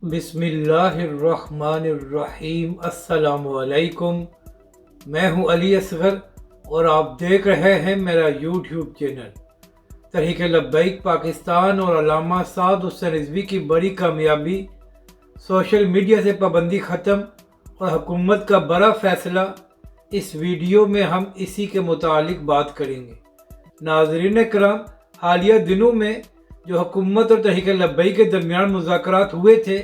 بسم اللہ الرحمن الرحیم۔ السلام علیکم، میں ہوں علی اصغر اور آپ دیکھ رہے ہیں میرا یوٹیوب چینل۔ تحریک لبیک پاکستان اور علامہ سعد حسین رضوی کی بڑی کامیابی، سوشل میڈیا سے پابندی ختم اور حکومت کا بڑا فیصلہ، اس ویڈیو میں ہم اسی کے متعلق بات کریں گے۔ ناظرین کرام، حالیہ دنوں میں جو حکومت اور تحریک لبیک کے درمیان مذاکرات ہوئے تھے،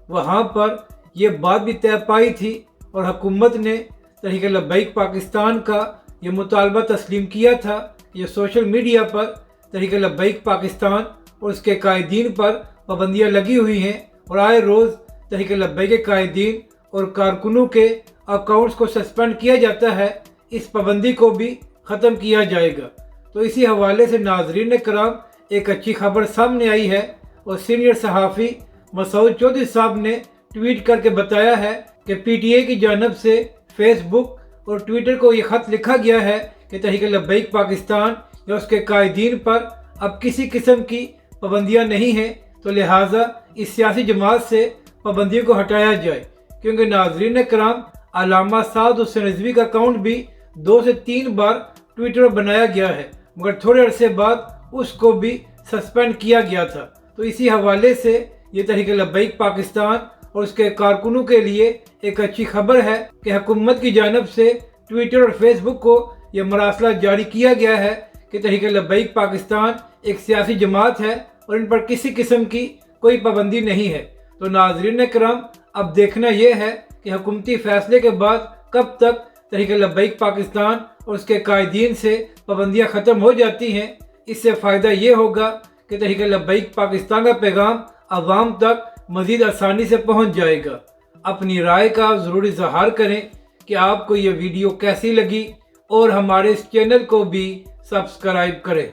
وہاں پر یہ بات بھی طے پائی تھی اور حکومت نے تحریک لبیک پاکستان کا یہ مطالبہ تسلیم کیا تھا کہ یہ سوشل میڈیا پر تحریک لبیک پاکستان اور اس کے قائدین پر پابندیاں لگی ہوئی ہیں اور آئے روز تحریک لبیک کے قائدین اور کارکنوں کے اکاؤنٹس کو سسپینڈ کیا جاتا ہے۔ اس پابندی کو بھی ختم کیا جائے گا۔ تو اسی حوالے سے ناظرین کرام، ایک اچھی خبر سامنے آئی ہے اور سینئر صحافی مسعود چودھری صاحب نے ٹویٹ کر کے بتایا ہے کہ پی ٹی اے کی جانب سے فیس بک اور ٹویٹر کو یہ خط لکھا گیا ہے کہ تحریک لبیک پاکستان یا اس کے قائدین پر اب کسی قسم کی پابندیاں نہیں ہیں، تو لہٰذا اس سیاسی جماعت سے پابندیوں کو ہٹایا جائے، کیونکہ ناظرین کرام، علامہ سعد حسین رضوی کا اکاؤنٹ بھی 2 سے 3 بار ٹویٹر پر بنایا گیا ہے، مگر تھوڑے عرصے بعد اس کو بھی سسپینڈ کیا گیا تھا۔ تو اسی حوالے سے یہ تحریک لبیک پاکستان اور اس کے کارکنوں کے لیے ایک اچھی خبر ہے کہ حکومت کی جانب سے ٹویٹر اور فیس بک کو یہ مراسلہ جاری کیا گیا ہے کہ تحریک لبیک پاکستان ایک سیاسی جماعت ہے اور ان پر کسی قسم کی کوئی پابندی نہیں ہے۔ تو ناظرین کرام، اب دیکھنا یہ ہے کہ حکومتی فیصلے کے بعد کب تک تحریک لبیک پاکستان اور اس کے قائدین سے پابندیاں ختم ہو جاتی ہیں۔ اس سے فائدہ یہ ہوگا کہ تحریک لبیک پاکستان کا پیغام عوام تک مزید آسانی سے پہنچ جائے گا۔ اپنی رائے کا ضرور اظہار کریں کہ آپ کو یہ ویڈیو کیسی لگی اور ہمارے اس چینل کو بھی سبسکرائب کریں۔